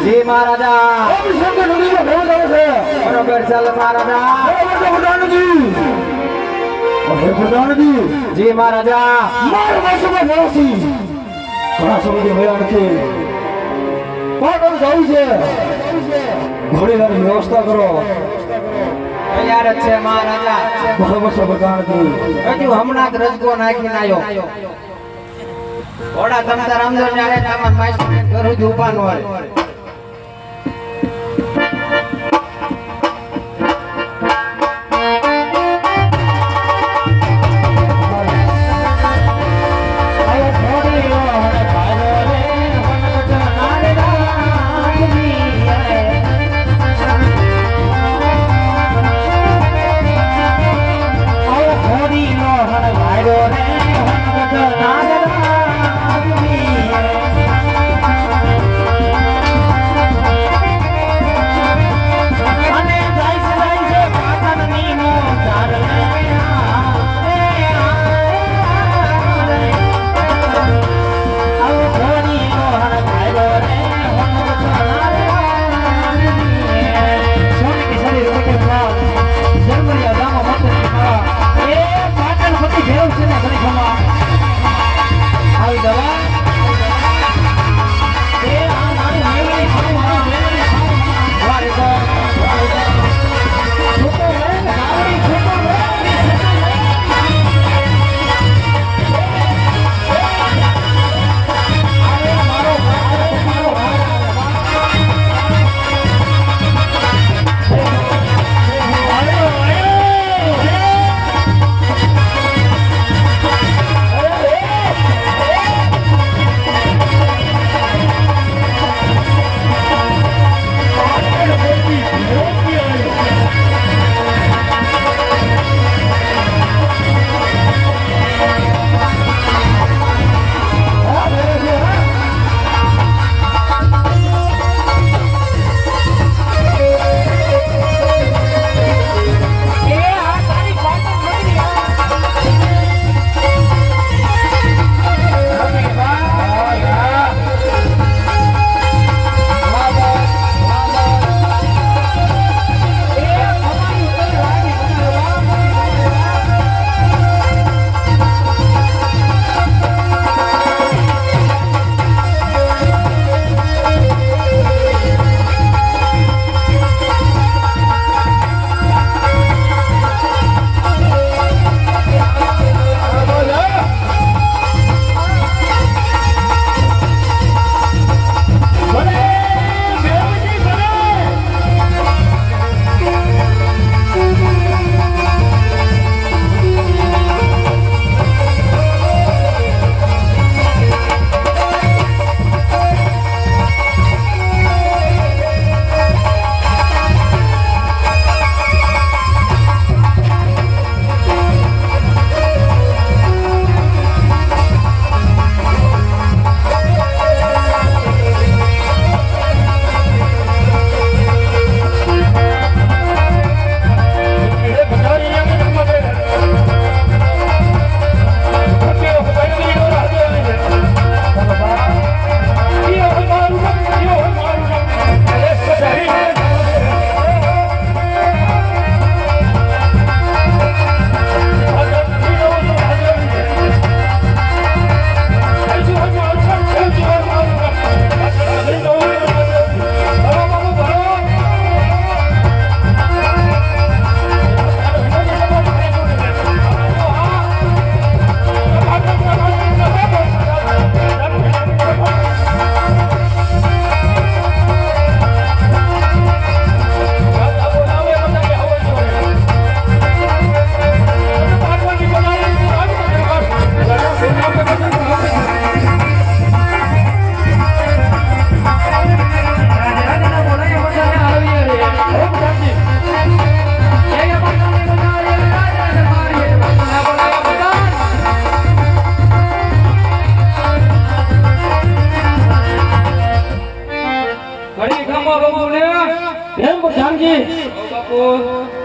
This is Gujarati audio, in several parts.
જી મહારાજા શંકર નદીનો ભેળ આવે છે. બરોબર ચાલ મહારાજા પ્રધાનજી પ્રધાનજી જી મહારાજા મારા વાસમાં રહેશી ઘણા સમયથી મળ્યા નથી. પાટણ જવું છે. ઘોડીલાની વ્યવસ્થા કરો. તૈયાર જ છે મહારાજા બરોબર છે પ્રધાનજી. હજુ હમણાં જ રજકો નાખીને આવ્યો ઘોડા તમતા રામદર ચારે તામન માઈસ્ટર ઘર જ ઊભા ન હોય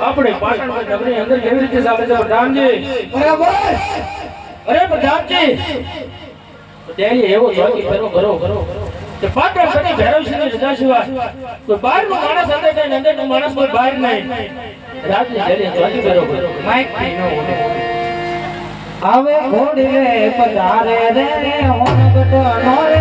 આપણે પાટણ નગરની અંદર કેવી રીતે ચાલે છે પ્રધાનજી? બરાબર. અરે પ્રધાનજી તેની એવો જોઈ કરો કરો કરો કે પાટણ સતી ભૈરવસિંહની રજા સિવાય કોઈ બહારનો માણસ અંદર જાય ને અંદરનો માણસ કોઈ બહાર નહીં. રાતની જડે ચોથી બરોબર માઇક થી ન ઓળે. આવે ઘોડીએ પધારે રે હોન ગટો નો રે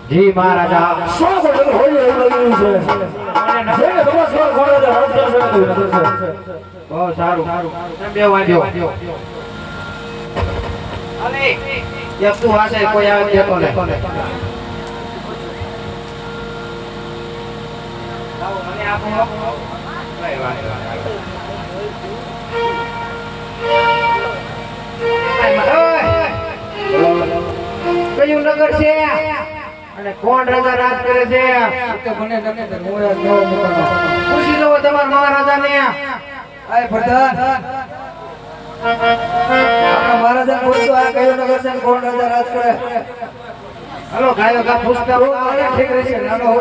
જી મહારાજા સ્વાગત હોય એવું લાગ્યું છે. જેને તમારા સ્વાગત હોય તો રાજ કરશે. બહુ સારું બે વાંધ્યો અલે એક તું વાસે કોઈ આવે દેતો ને લાવો મને આપો કઈ વાત કયું નગર છે અને કોણ રાજા રાજ કરે છે તો મને નકે હું યાદ ન પૂછી લો તમાર મહારાજાને આય પ્રધાન આપણા મહારાજા પૂછો આ કયો નગર છે અને કોણ રાજા રાજ કરે હાલો ગાયો ગા પૂછતા હો આને ઠીક રહેશે નાનો હો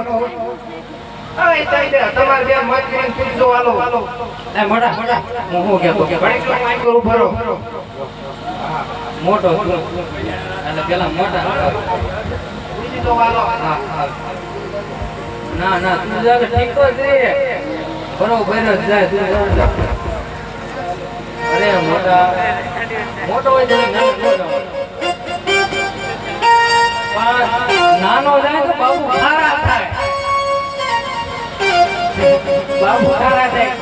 આય તાઈ તમાર બે મત કરીને પૂછજો હાલો એ મોટા હું હો કે ઘડી તો માઈક પર ઉભરો મોટો એટલે પેલા મોટા પૂછી તો હાલો ના ના તું જા ઠીક તો છે બરોબર જ જાય તું અરે મોટો હોય તો નાનો જાય તો બાબુ ખારા થાય બાબુ ખારા થાય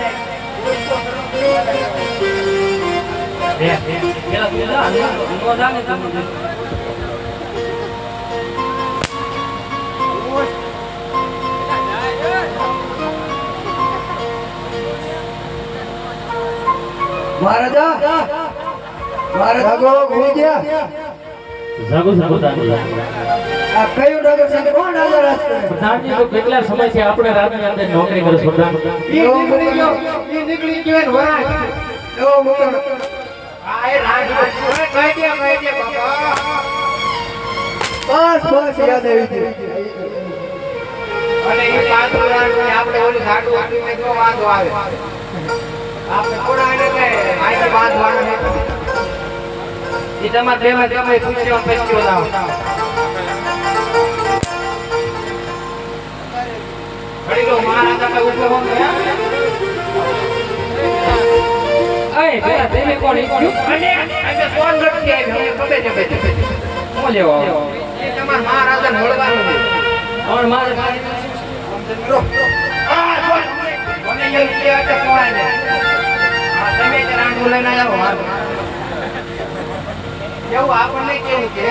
પેલા તું જા નો જાને તું મહારાજા જાગો ભૂલી ગયા જાગો તાની. આ કયું નગર છે કોણ રાજા રાજ કરે પ્રધાનજી તો કેટલા સમયથી આપણે રાજની અંદર નોકરી કરે છે પ્રધાન. ઈ નીકળી ગયો ને વરાજ એવો મોટો આ એ રાજ કહી દે બાપા બસ યાદ આવી ગઈ અને ઈ પાંચ વરાજની આપણે ઓલું સાડું આપીને જો વાંધો આવે આપણે કોડા એને કે આઈ વાત વાળો ને ઈ તમાર પ્રેમ ગમે પૂછ્યો પૈસ્યો લાવ ઘડી લો મહારાજા કે ઉભો હો અય પેલા તેને કોણ અને અમે ફોન લખી આવી હવે બબે હું લેવો એ તમાર મહારાજાને મળવાનું છે કોણ મહારાજા આ કોને એવું કે આ કોણ ને આ તમે તે રાંડું લઈને આવો મારો એવું આપણને કેવું કે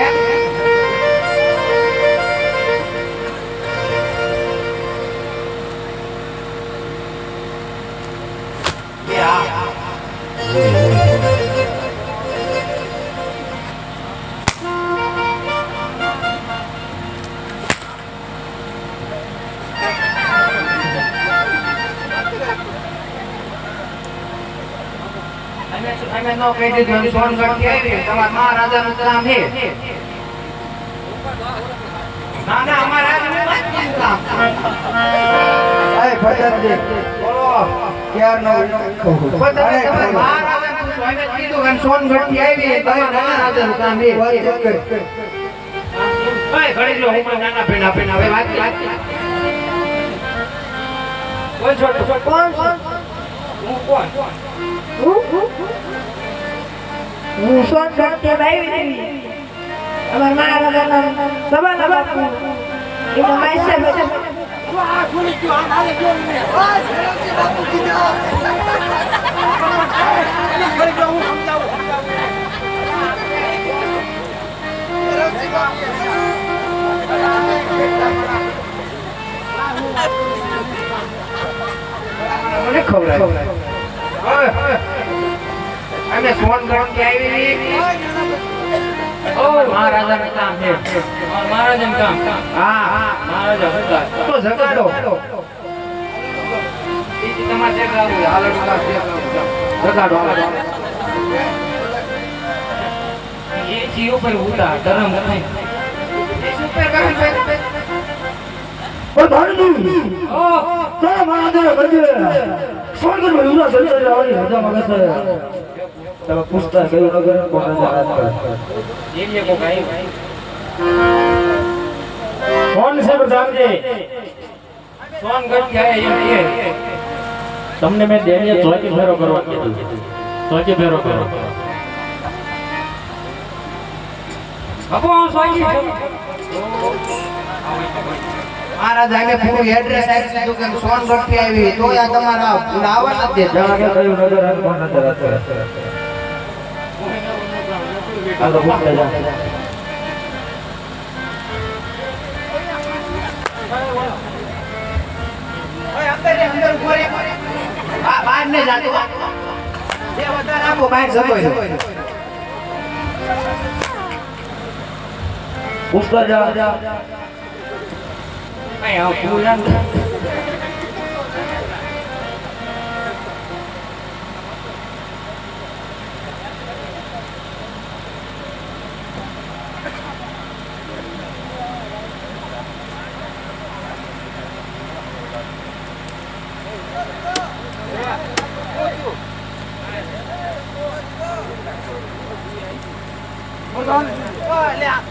અમે નો કહી દીધું સોનગઢ થી આવી તમારા મહારાજાનું કામ છે ના ના અમારા રાજનું કામ આય ભજનજી બોલો ક્યાર નો બધાને તમારા મહારાજાનું સ્વાગત કીધું અને સોનગઢ થી આવી તમારા મહારાજાનું કામ છે ભાઈ ઘડી લો હું પણ નાના પેના હવે વાત કોણ છોડ કોણ હું કોણ હું સોનગઢ થી આવી અમાર મહારાજાના સવાના બાપુ મને ખબર અમે સોનગઢ થી આવી ઓ મહારાજાનું કામ છે મહારાજાનું કામ હા મહારાજા હતા તો જગાડો ઈ તમારે જગાડો હાલડું કામ જગાડો એ જીવ પર ઉડા ધર્મ નહીં એ સુપર કામ ઓ ધારજી ઓ તારા મહાદેવ બજે સ્વર્ગ માં ઉડા સરી જવાની રજા માંગે છે તમે પૂછતા કયું નગર કોણ રાજ કરે એ કો ભાઈ કોણ છે પ્રધાનજી સોનગઢ ગયા એમ કે તમને મેં દેવીએ ચોકી ફેરો કરવા કીધું ચોકી ફેરો કરો બાપુ હું સોઈ મહારાજ આગે પૂરું એડ્રેસ આપી દીધું કે સોનગઢ થી આવી તો આ તમારા આવવા નથી દેતા જાણે કયું નગર રાજ કોણ રાજ કરે આ તો પૂછતા જા ઓય અંદર ઉભો રે બહાર ને જાતો જે વધારે આપો બહાર જતો હોય પૂછતા જા અહીં આવ પૂરા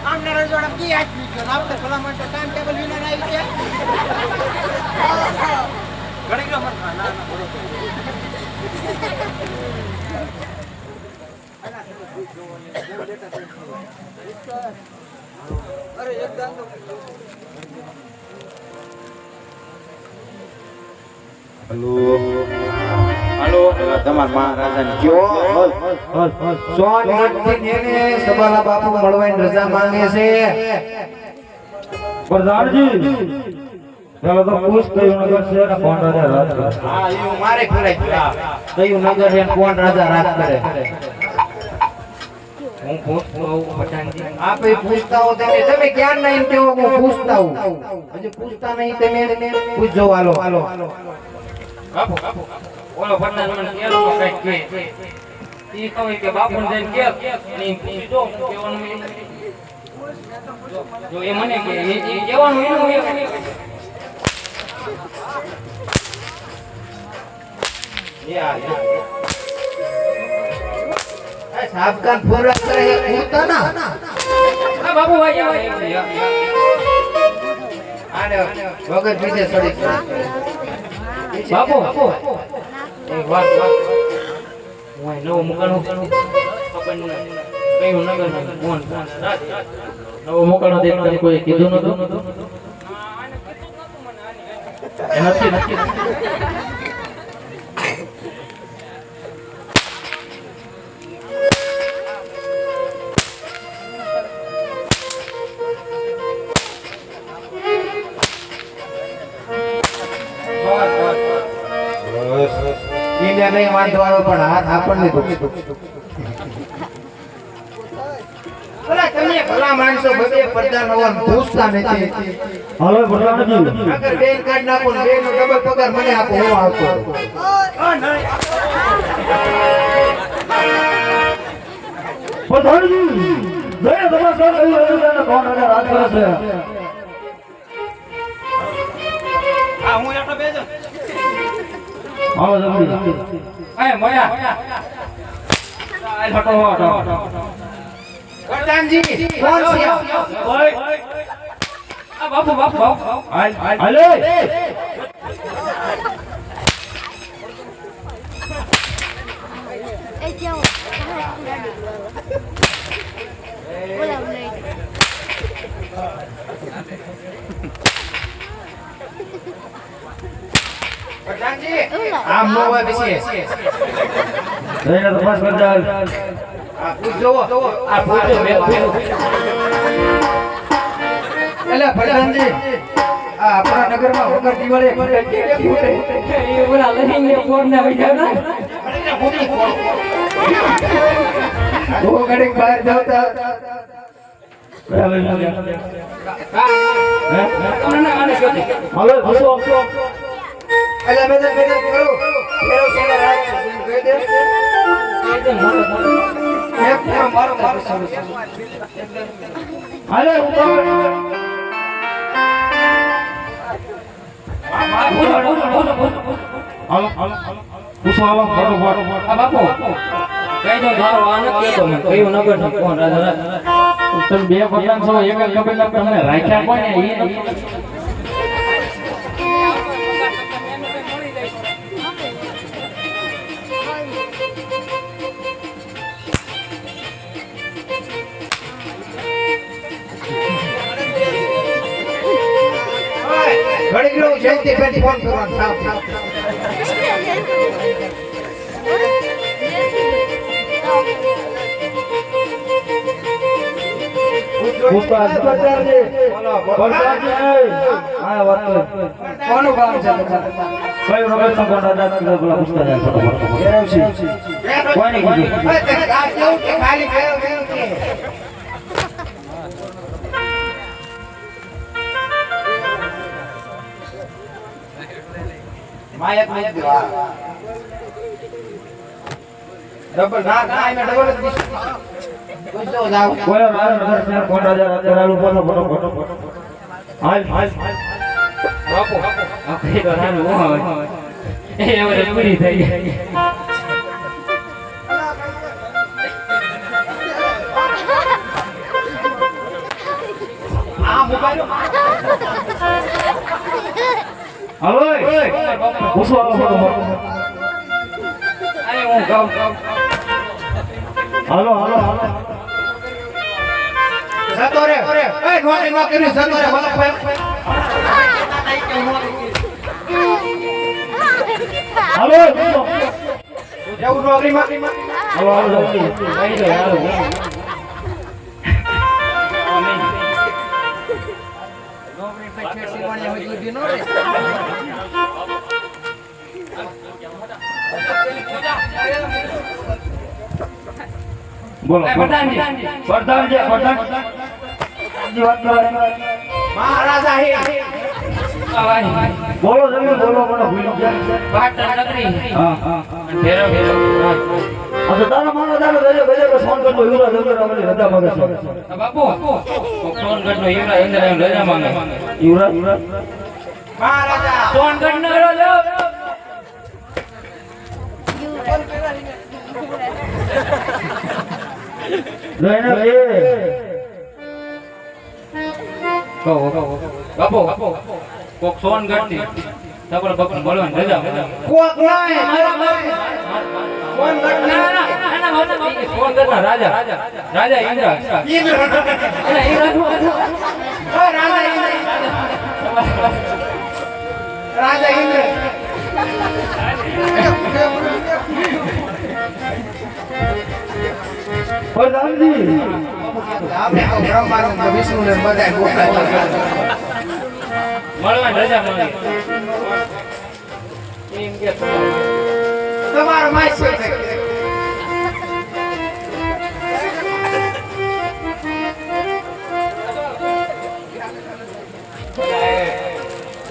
આમને રજવાડા કી આપી ગયો આપણે ભલા માટે ટાઈમ ટેબલ વિના આવી છે ઘણી ગયો મત ના અરે એકદમ હેલો તમાર મહારાજાને કયો સોનગઢથી એને સબાલા બાપુ મળવાની રજા માંગે છે પ્રધાનજી ચાલો તો પૂછ કયું નગર છે ને કોણ રાજા રાજ કરે હા ઈ મારે ખરાઈ કયું નગર છે ને કોણ રાજા રાજ કરે હું પૂછતો પઠાણજી આપે પૂછતા હો તમે ક્યાં નહીં કેવો હું પૂછતા હું હજી પૂછતા નહીં તમે પૂછજો હાલો બાપુ ઓલો પઠાણ મને કેલો તો કઈ કે ઈ કહે કે બાપુ ને જઈને કે અને પૂછજો કેવાનું જો એ મને કે એ કેવાનું એનું સાબકાન પૂરા કરે એ પૂછતા ના આ બાપુ ભાઈ આને વગર પીછે સડી બાપુ એક વાત હું નવો મુકાનો આપણને કયું નગર કોણ નવો મોકળો દેખ તને કોઈ કીધું નતું નથી નથી ઈને નહીં વાંધો આવે પણ હાથ આપણને દુખે અલા તમે ભલા માણસો બધે પ્રધાન હોવા પૂછતા નથી હાલો પ્રધાનજી અગર બેન કાર્ડ નાખો ને બેન નો ડબલ પગાર મને આપો હું આવતો પ્રધાનજી જય નમસ્કાર કયું રાજા કોણ રાજા રાજ કરે છે આ હું એટલો બેજો આવો જલ્દી એ મોયા આ ફટો હટો પ્રધાનજી કોણ છે ઓય આ બાપુ બાપુ હાલે એ જાઓ બોલાવ લઈ પ્રધાનજી આમ નો હોય પછી એને તપાસ કરતા આ પૂછજો આ પૂછો મેં એટલે પ્રધાનજી આ આપણા નગરમાં વગર દિવાળે ફટાકડા ફૂટે એ ઓલા લઈને ફોન ના વજાવ ના બહુ ઘડીક બહાર જતા તમને ના આને કહો હાલો ઘસો એટલે મેં તો કરું ફેરો સેના રાત કહી દે એક ફેરો મારો શરૂ હાલે ઉપર હાલો ઘસો હાલો ફટોફટ આ બાપુ કઈ દો મારો આ નથી તો મેં કયું નગર નો ફોન રાજા તમે બે પતંગ છો એક જ કબીલા તમને રાખ્યા કોને ઘડીક લો જલ્દી ફેરી ફોન કરવાનો થાવ પુષ્પા સરદારજી સરદારજી આ વાત કોનું કામ છે કઈ રગત નો કોણ રાજા પેલા પુષ્પા જાય ફટોફટ ફેરવશી કોની કીધું આ કેવું કે ખાલી ફેરવ કે માયક નહીં દેવા ડબલ ના ના મે ડબલ જ દીધું પૂછો જાવ કોઈ રાજા નગર કોણ રાજા રાજા રાલુ પોનો ફટોફટ હાલ હાલ બાપુ આખી તો રાનું હોય એ હવે પૂરી થઈ ગઈ આ મોબાઈલ હાલો ઘસો હાલો ફટોફટ આને હું ગાઉં હાલો હાલો હાલો જતો રે એ નોકરી નોકરી જતો રે વલ્લભભાઈ હાલો ઘસો જવું નોકરીમાં હાલો હાલો જલ્દી કઈ દો હાલો નોકરી પછી શીખવાની હોય દૂધી નો રે બોલો પ્રધાનજી પ્રધાનજી પ્રધાન વાત કરો મહારાજા હે બોલો જલ્દી બોલો મને ભૂલી ગયા પાટણ નગરી હા હા ફેરો ફેરો આ તો તારા માનો તારો ગજે ગજે કે ફોન કરતો યુરા જલ્દી રમણી રજા માંગે છે બાપુ સોનગઢ નો યુવરાજ અંદર આવીને રજા માંગે યુરા યુરા મહારાજા સોનગઢ નો રાજા લઈને એ કહો બાપુ કોક સોનગઢ થી સગળ બકર બોલવાનું રજા કોક નહીં ફોન કર સોનગઢ ના રાજા રાજા ઇન્દ્ર ઇન્દ્ર રાજા ઇન્દ્ર પ્રધાનજી આપણે તો બ્રહ્માનંદ વિષ્ણુ ને બધા બોલાય મળવાની રજા માંગે એમ કે તમારો માય છે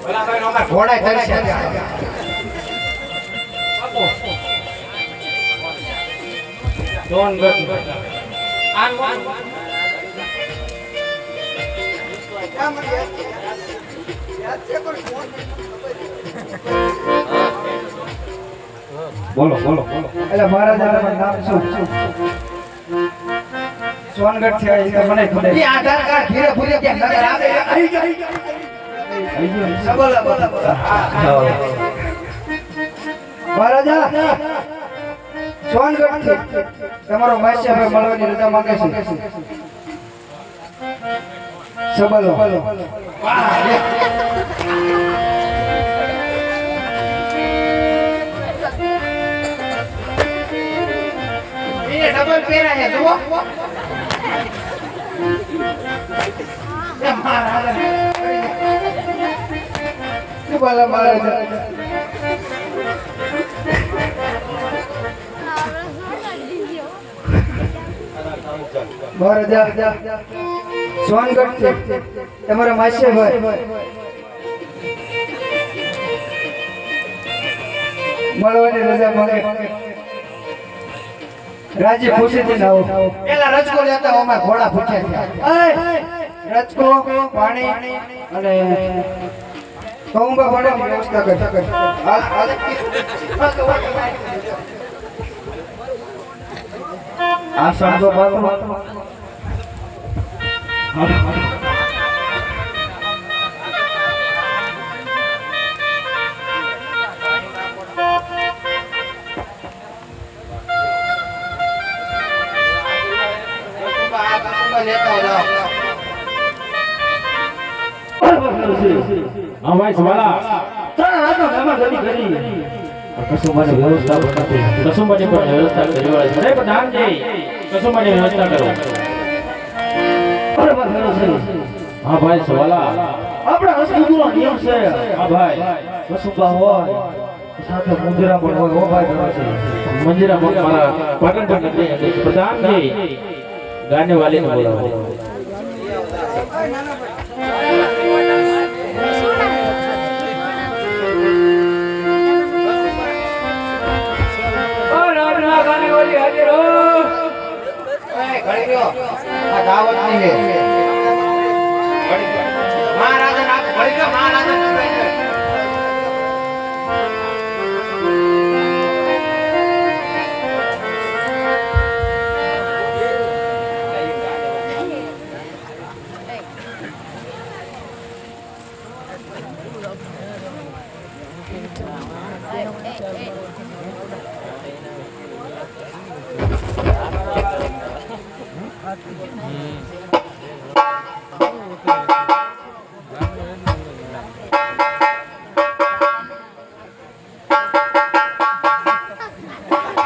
ભલા ભાઈ નો અમાર ઘોડા કરી છે બાપુ સોનગઢ આન બોલો બોલો બોલો એટલે મહારાજાનું નામ શું સોનગઢ છે એ મને ખબર છે આધાર કાર્ડ ધીરે ધીરે કે નગર આવે આવી ગયો બોલો બોલો મહારાજા સોનગઢ થી તમારો માસ્ય હવે મળવાની રજા માંગે છે સબલો એને ડબલ પહેરા છે જુઓ એ મારા શું બોલા મારા મહારાજા સોનગઢ છે તમારા માસે ભાઈ મળવાની રજા માંગે રાજી ખુશીથી આવો પેલા રજકો લેતા અમાર ઘોડા ફૂટ્યા થયા રજકો પાણી અને કૌંબા પાણીની વ્યવસ્થા કરી આ સાંજો બાતો હા ભાઈ સવાલા તારા હાથમાં મહેમાન ગતિ કરી કસુંબાની વ્યવસ્થા બનાવી કસુંબાની પણ વ્યવસ્થા કરી વાળી છે પણ નામજી કસુંબાની વ્યવસ્થા કરો બરાબર થયો છે હા ભાઈ સવાલા આપણા હસમુખનો નિયમ છે હા ભાઈ કસુંબા હોય સાથે મુંજરા પણ હોય ઓ ભાઈ બરાબર છે મંજીરા પણ મારા પાટણ પર નીકળી પ્રધાનજી ગાને વાલીને બોલાવો